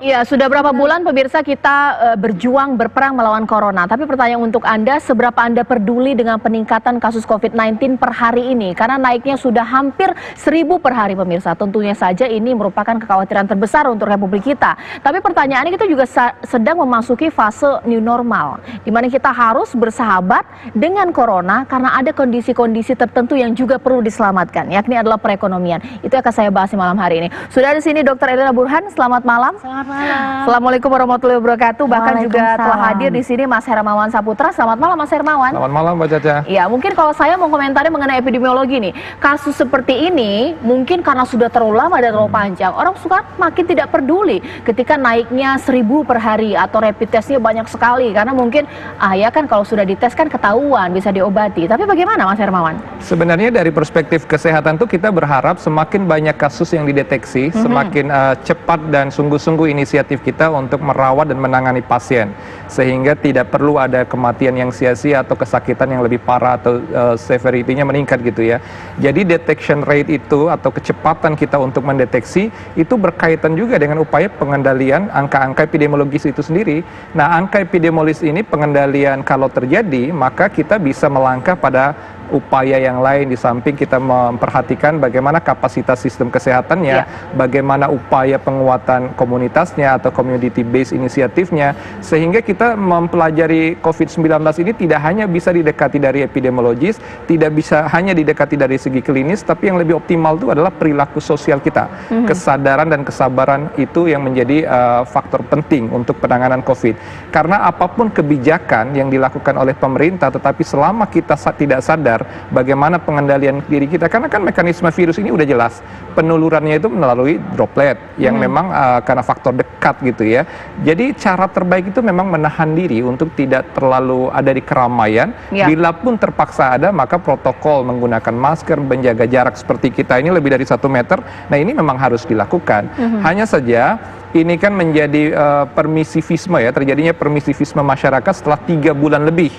Ya, sudah berapa bulan pemirsa kita berjuang berperang melawan corona. Tapi pertanyaan untuk Anda, seberapa Anda peduli dengan peningkatan kasus COVID-19 per hari ini? Karena naiknya sudah hampir 1.000 per hari pemirsa. Tentunya saja ini merupakan kekhawatiran terbesar untuk Republik kita. Tapi pertanyaannya, kita juga sedang memasuki fase new normal, di mana kita harus bersahabat dengan corona karena ada kondisi-kondisi tertentu yang juga perlu diselamatkan, yakni adalah perekonomian. Itu akan saya bahas di malam hari ini. Sudah di sini Dr. Elina Burhan, selamat malam. Selamat malam. Assalamualaikum warahmatullahi wabarakatuh. Bahkan juga telah hadir di sini Mas Hermawan Saputra. Selamat malam Mas Hermawan. Selamat malam Mbak Caca. Ya, mungkin kalau saya mau komentari mengenai epidemiologi nih, kasus seperti ini mungkin karena sudah terlalu lama dan terlalu panjang, orang suka makin tidak peduli ketika naiknya 1.000 per hari atau rapid testnya banyak sekali, karena mungkin ya kan kalau sudah dites kan ketahuan, bisa diobati. Tapi bagaimana Mas Hermawan? Sebenarnya dari perspektif kesehatan tuh kita berharap semakin banyak kasus yang dideteksi, semakin cepat dan sungguh-sungguh inisiatif kita untuk merawat dan menangani pasien, sehingga tidak perlu ada kematian yang sia-sia atau kesakitan yang lebih parah atau severity-nya meningkat gitu ya. Jadi detection rate itu atau kecepatan kita untuk mendeteksi itu berkaitan juga dengan upaya pengendalian angka-angka epidemiologis itu sendiri. Nah, angka epidemiologis ini pengendalian kalau terjadi, maka kita bisa melangkah pada upaya yang lain di samping kita memperhatikan bagaimana kapasitas sistem kesehatannya, bagaimana upaya penguatan komunitasnya atau community based inisiatifnya, sehingga kita mempelajari COVID-19 ini tidak hanya bisa didekati dari epidemiologis, tidak bisa hanya didekati dari segi klinis, tapi yang lebih optimal itu adalah perilaku sosial kita. Kesadaran dan kesabaran itu yang menjadi faktor penting untuk penanganan COVID. Karena apapun kebijakan yang dilakukan oleh pemerintah, tetapi selama kita tidak sadar bagaimana pengendalian diri kita, karena kan mekanisme virus ini udah jelas penularannya itu melalui droplet yang memang karena faktor dekat gitu ya. Jadi cara terbaik itu memang menahan diri untuk tidak terlalu ada di keramaian. Bila pun terpaksa ada, maka protokol menggunakan masker, menjaga jarak seperti kita ini lebih dari 1 meter. Nah, ini memang harus dilakukan. Hanya saja ini kan menjadi permisivisme ya, terjadinya permisivisme masyarakat setelah 3 bulan lebih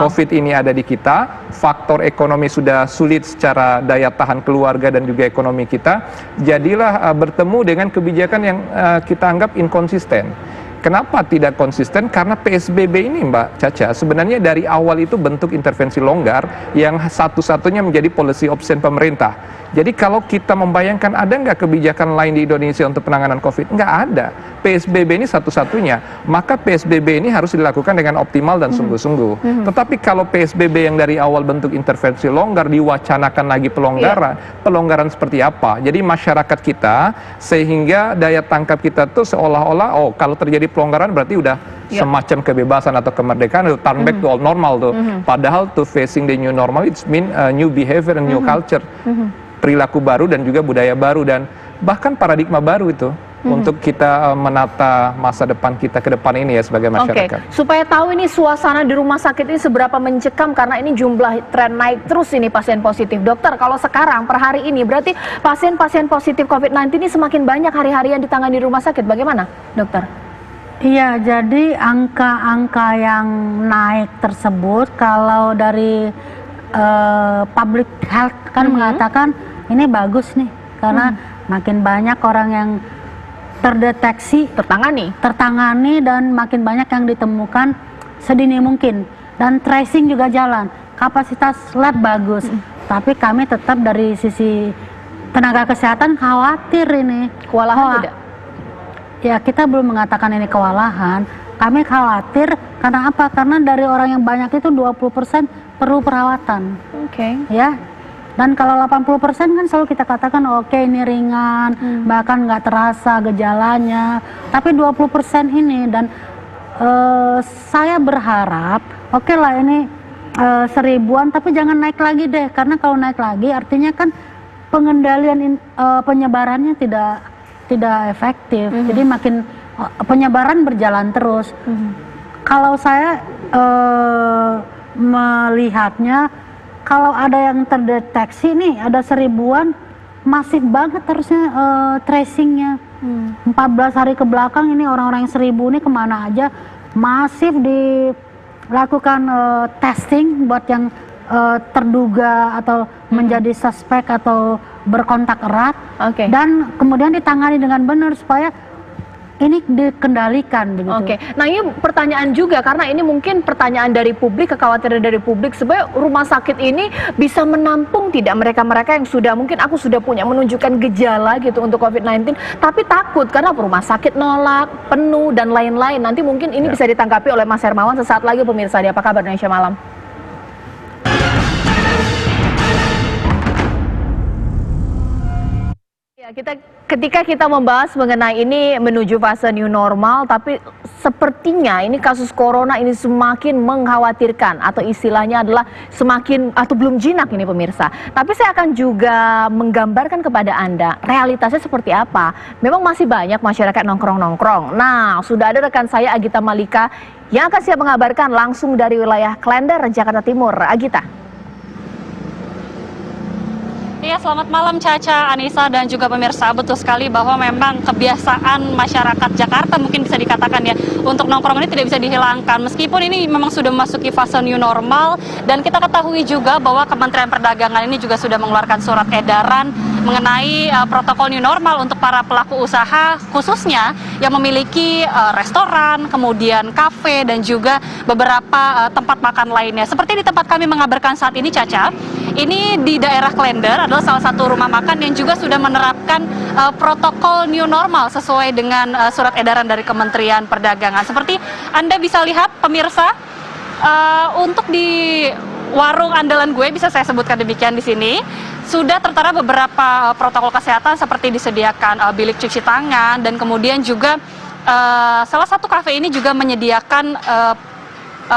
COVID ini ada di kita. Faktor ekonomi sudah sulit secara daya tahan keluarga dan juga ekonomi kita. Jadilah bertemu dengan kebijakan yang kita anggap inkonsisten. Kenapa tidak konsisten? Karena PSBB ini Mbak Caca sebenarnya dari awal itu bentuk intervensi longgar yang satu-satunya menjadi policy option pemerintah. Jadi kalau kita membayangkan ada nggak kebijakan lain di Indonesia untuk penanganan COVID? Nggak ada. PSBB ini satu-satunya. Maka PSBB ini harus dilakukan dengan optimal dan sungguh-sungguh. Tetapi kalau PSBB yang dari awal bentuk intervensi longgar diwacanakan lagi pelonggaran, pelonggaran seperti apa? Jadi masyarakat kita sehingga daya tangkap kita tuh seolah-olah kalau terjadi pelonggaran berarti udah semacam kebebasan atau kemerdekaan, turn back to all normal tuh. Padahal to facing the new normal it's mean new behavior and new culture. Perilaku baru dan juga budaya baru dan bahkan paradigma baru itu untuk kita menata masa depan kita ke depan ini ya sebagai masyarakat. Supaya tahu ini suasana di rumah sakit ini seberapa mencekam karena ini jumlah tren naik terus ini pasien positif. Dokter, kalau sekarang per hari ini berarti pasien-pasien positif COVID-19 ini semakin banyak hari-hari yang ditangani di rumah sakit. Bagaimana, dokter? Iya, jadi angka-angka yang naik tersebut kalau dari public health kan mengatakan ini bagus nih karena makin banyak orang yang terdeteksi, tertangani dan makin banyak yang ditemukan sedini mungkin dan tracing juga jalan, kapasitas lab bagus. Tapi kami tetap dari sisi tenaga kesehatan khawatir ini kewalahan tidak? Ya, kita belum mengatakan ini kewalahan. Kami khawatir karena apa? Karena dari orang yang banyak itu 20% perlu perawatan. Ya. Dan kalau 80% kan selalu kita katakan ini ringan, bahkan nggak terasa gejalanya. Tapi 20% ini dan saya berharap lah ini 1.000-an, tapi jangan naik lagi deh. Karena kalau naik lagi artinya kan pengendalian penyebarannya tidak efektif. Jadi makin penyebaran berjalan terus. Kalau saya melihatnya, kalau ada yang terdeteksi nih ada 1.000-an, masif banget harusnya tracingnya. 14 hari ke belakang ini orang-orang yang 1.000 ini kemana aja masif dilakukan testing buat yang terduga atau menjadi suspek atau berkontak erat, dan kemudian ditangani dengan benar supaya ini dikendalikan begitu. Oke, nah ini pertanyaan juga karena ini mungkin pertanyaan dari publik, kekhawatiran dari publik, sebenarnya rumah sakit ini bisa menampung tidak mereka-mereka yang sudah mungkin aku sudah punya menunjukkan gejala gitu untuk COVID-19, tapi takut karena rumah sakit nolak, penuh dan lain-lain. Nanti mungkin ini bisa ditanggapi oleh Mas Hermawan sesaat lagi pemirsa di Apa Kabar Indonesia Malam. Ketika kita membahas mengenai ini menuju fase new normal, tapi sepertinya ini kasus corona ini semakin mengkhawatirkan atau istilahnya adalah semakin atau belum jinak ini pemirsa. Tapi saya akan juga menggambarkan kepada Anda realitasnya seperti apa. Memang masih banyak masyarakat nongkrong-nongkrong. Nah, sudah ada rekan saya Agita Malika yang akan siap mengabarkan langsung dari wilayah Klender, Jakarta Timur. Agita. Iya, selamat malam Caca, Anissa, dan juga pemirsa. Betul sekali bahwa memang kebiasaan masyarakat Jakarta mungkin bisa dikatakan ya, untuk nongkrong ini tidak bisa dihilangkan. Meskipun ini memang sudah memasuki fase new normal, dan kita ketahui juga bahwa Kementerian Perdagangan ini juga sudah mengeluarkan surat edaran mengenai protokol new normal untuk para pelaku usaha, khususnya yang memiliki restoran, kemudian kafe, dan juga beberapa tempat makan lainnya. Seperti di tempat kami mengabarkan saat ini, Caca, ini di daerah Klender adalah salah satu rumah makan yang juga sudah menerapkan protokol new normal sesuai dengan surat edaran dari Kementerian Perdagangan. Seperti Anda bisa lihat, pemirsa, untuk di warung andalan gue, bisa saya sebutkan demikian di sini, sudah tertera beberapa protokol kesehatan seperti disediakan bilik cuci tangan, dan kemudian juga salah satu kafe ini juga menyediakan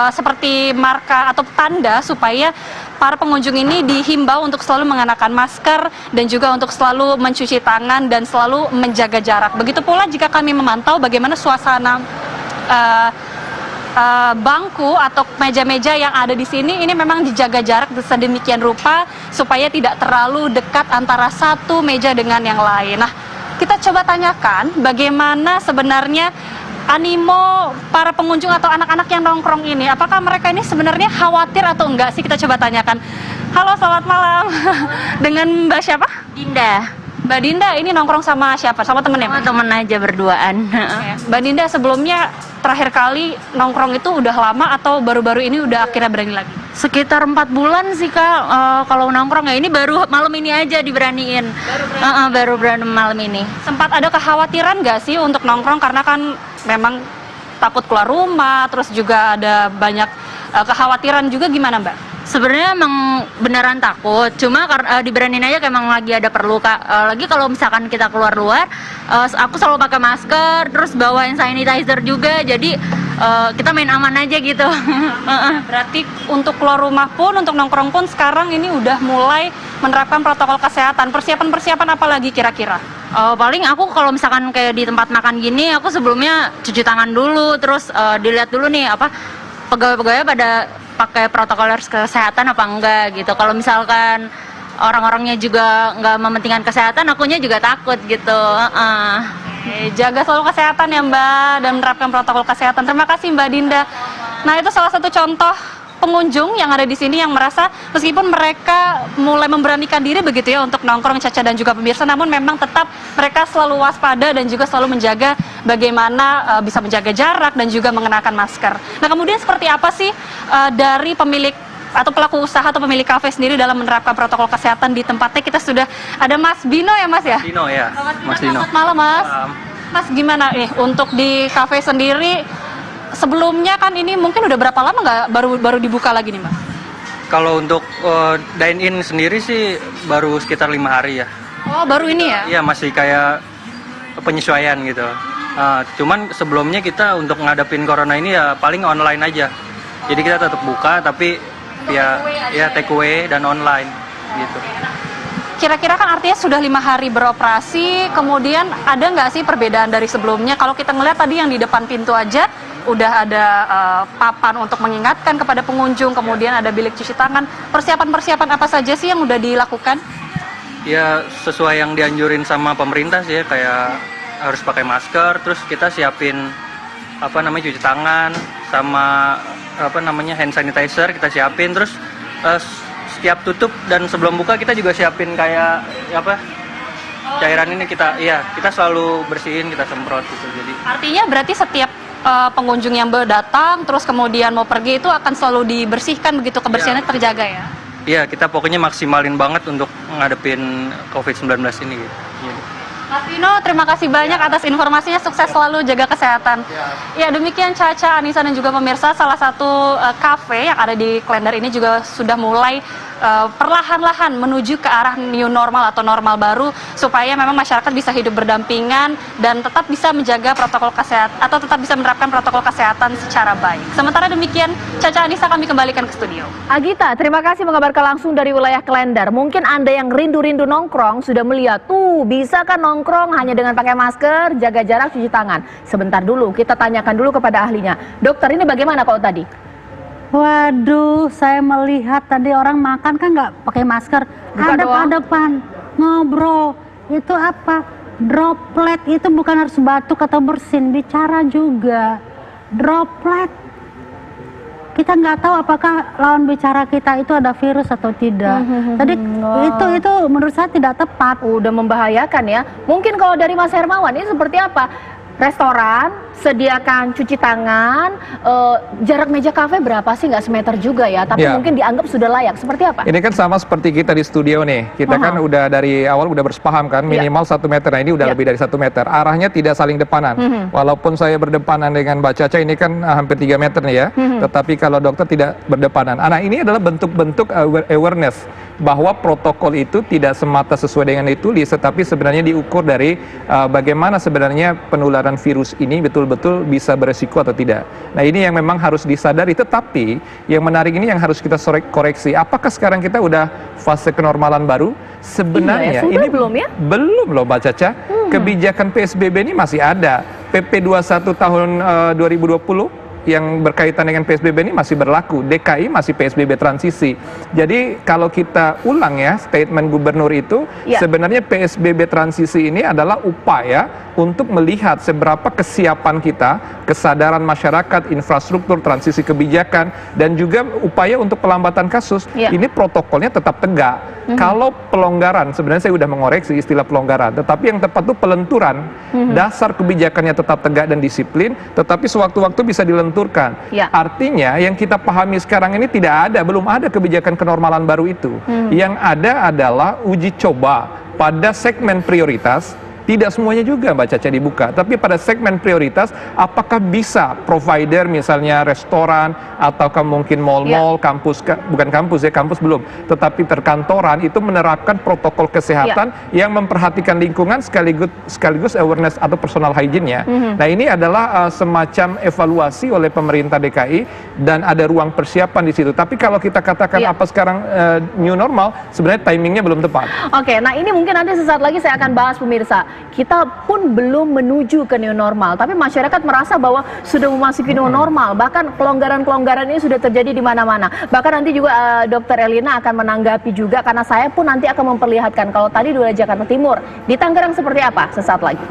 seperti marka atau tanda supaya para pengunjung ini dihimbau untuk selalu mengenakan masker dan juga untuk selalu mencuci tangan dan selalu menjaga jarak. Begitu pula jika kami memantau bagaimana suasana bangku atau meja-meja yang ada di sini, ini memang dijaga jarak sedemikian rupa supaya tidak terlalu dekat antara satu meja dengan yang lain. Nah, kita coba tanyakan bagaimana sebenarnya animo para pengunjung atau anak-anak yang nongkrong ini. Apakah mereka ini sebenarnya khawatir atau enggak sih? Kita coba tanyakan. Halo, selamat malam. Dengan Mbak siapa? Dinda. Mbak Dinda ini nongkrong sama siapa? Sama temennya? Sama temen aja berduaan. Mbak Dinda sebelumnya terakhir kali nongkrong itu udah lama atau baru-baru ini udah akhirnya berani lagi? Sekitar 4 bulan sih Kak, kalau nongkrong ya, ini baru malam ini aja diberaniin. Baru berani malam ini. Sempat ada kekhawatiran nggak sih untuk nongkrong karena kan memang takut keluar rumah, terus juga ada banyak kekhawatiran juga, gimana Mbak? Sebenarnya emang beneran takut, cuma diberaniin aja kayak emang lagi ada perlu Kak. Lagi kalau misalkan kita keluar luar, aku selalu pakai masker, terus bawa hand sanitizer juga, jadi kita main aman aja gitu. Berarti untuk keluar rumah pun, untuk nongkrong pun sekarang ini udah mulai menerapkan protokol kesehatan. Persiapan-persiapan apa lagi kira-kira? Paling aku kalau misalkan kayak di tempat makan gini, aku sebelumnya cuci tangan dulu, terus dilihat dulu nih apa pegawai-pegawai pada pakai protokol kesehatan apa enggak gitu. Kalau misalkan orang-orangnya juga nggak mementingkan kesehatan, akunya juga takut gitu. Jaga selalu kesehatan ya Mbak, dan menerapkan protokol kesehatan. Terima kasih Mbak Dinda. Nah, itu salah satu contoh pengunjung yang ada di sini yang merasa meskipun mereka mulai memberanikan diri begitu ya untuk nongkrong, Caca dan juga pemirsa, namun memang tetap mereka selalu waspada dan juga selalu menjaga bagaimana bisa menjaga jarak dan juga mengenakan masker. Nah, kemudian seperti apa sih dari pemilik atau pelaku usaha atau pemilik kafe sendiri dalam menerapkan protokol kesehatan di tempatnya? Kita sudah ada Mas Bino ya Mas ya? Dino ya, Mas Dino. Selamat malam Mas. Mas, gimana untuk di kafe sendiri? Sebelumnya kan ini mungkin udah berapa lama nggak baru dibuka lagi nih Mas? Kalau untuk dine-in sendiri sih baru sekitar 5 hari ya. Oh, baru ini ya? Iya, masih kayak penyesuaian gitu. Cuman sebelumnya kita untuk ngadepin corona ini ya paling online aja. Jadi kita tetap buka tapi ya take away dan online gitu. Kira-kira kan artinya sudah 5 hari beroperasi, kemudian ada nggak sih perbedaan dari sebelumnya? Kalau kita ngeliat tadi yang di depan pintu aja udah ada papan untuk mengingatkan kepada pengunjung, kemudian ada bilik cuci tangan. Persiapan-persiapan apa saja sih yang udah dilakukan? Ya sesuai yang dianjurin sama pemerintah sih ya, kayak harus pakai masker, terus kita siapin cuci tangan sama hand sanitizer kita siapin, terus setiap tutup dan sebelum buka kita juga siapin kayak cairan ini kita selalu bersihin, kita semprot gitu. Jadi Artinya berarti setiap pengunjung yang datang terus kemudian mau pergi itu akan selalu dibersihkan begitu, kebersihannya terjaga ya? iya, kita pokoknya maksimalin banget untuk ngadepin COVID-19 ini gitu. Mas Vino, terima kasih banyak atas informasinya, sukses selalu, jaga kesehatan. Ya, demikian Caca, Anissa, dan juga pemirsa, salah satu kafe yang ada di Klender ini juga sudah mulai perlahan-lahan menuju ke arah new normal atau normal baru, supaya memang masyarakat bisa hidup berdampingan dan tetap bisa menjaga protokol kesehatan atau tetap bisa menerapkan protokol kesehatan secara baik. Sementara demikian, Caca, Anissa, kami kembalikan ke studio. Agita, terima kasih mengabarkan langsung dari wilayah Klender. Mungkin Anda yang rindu-rindu nongkrong sudah melihat, tuh bisa kan nongkrong hanya dengan pakai masker, jaga jarak, cuci tangan. Sebentar dulu, kita tanyakan dulu kepada ahlinya. Dokter, ini bagaimana kalau tadi? Waduh, saya melihat tadi orang makan kan nggak pakai masker, hadap-hadapan, ngobrol. Itu apa? Droplet itu bukan harus batuk atau bersin, bicara juga. Droplet. Kita nggak tahu apakah lawan bicara kita itu ada virus atau tidak. Tadi itu menurut saya tidak tepat. Udah membahayakan ya. Mungkin kalau dari Mas Hermawan ini seperti apa? Restoran sediakan cuci tangan, jarak meja kafe berapa sih? Nggak semeter juga ya, tapi mungkin dianggap sudah layak. Seperti apa? Ini kan sama seperti kita di studio nih. Kita kan udah dari awal udah berpaham kan minimal 1 meter. Nah ini udah lebih dari 1 meter. Arahnya tidak saling depanan. Walaupun saya berdepanan dengan Mbak Caca ini kan hampir 3 meter nih ya. Tetapi kalau dokter tidak berdepanan. Nah ini adalah bentuk-bentuk awareness bahwa protokol itu tidak semata sesuai dengan ditulis, tetapi sebenarnya diukur dari bagaimana sebenarnya penularan virus ini betul-betul bisa beresiko atau tidak. Nah ini yang memang harus disadari, tetapi yang menarik ini yang harus kita koreksi. Apakah sekarang kita udah fase kenormalan baru? Sebenarnya ini belum ya? Belum loh Mbak Caca. Kebijakan PSBB ini masih ada. PP 21 tahun 2020 yang berkaitan dengan PSBB ini masih berlaku. DKI masih PSBB transisi. Jadi kalau kita ulang ya statement gubernur itu, sebenarnya PSBB transisi ini adalah upaya untuk melihat seberapa kesiapan kita, kesadaran masyarakat, infrastruktur, transisi kebijakan, dan juga upaya untuk pelambatan kasus. Ini protokolnya tetap tegak. Kalau pelonggaran, sebenarnya saya sudah mengoreksi istilah pelonggaran, tetapi yang tepat itu pelenturan. Dasar kebijakannya tetap tegak dan disiplin, tetapi sewaktu-waktu bisa dilenturkan. Artinya yang kita pahami sekarang ini belum ada kebijakan kenormalan baru itu. Yang ada adalah uji coba pada segmen prioritas. Tidak semuanya juga Mbak Caca dibuka, tapi pada segmen prioritas apakah bisa provider misalnya restoran ataukah mungkin mal-mal, kampus, bukan kampus ya, kampus belum, tetapi perkantoran itu menerapkan protokol kesehatan yang memperhatikan lingkungan sekaligus awareness atau personal hygiene-nya. Nah ini adalah semacam evaluasi oleh pemerintah DKI dan ada ruang persiapan di situ. Tapi kalau kita katakan apa sekarang new normal, sebenarnya timingnya belum tepat. Oke, nah ini mungkin nanti sesaat lagi saya akan bahas pemirsa. Kita pun belum menuju ke new normal, tapi masyarakat merasa bahwa sudah memasuki new normal. Bahkan kelonggaran-kelonggaran ini sudah terjadi di mana-mana. Bahkan nanti juga Dr. Elina akan menanggapi juga, karena saya pun nanti akan memperlihatkan kalau tadi di wilayah Jakarta Timur, di Tangerang seperti apa sesaat lagi.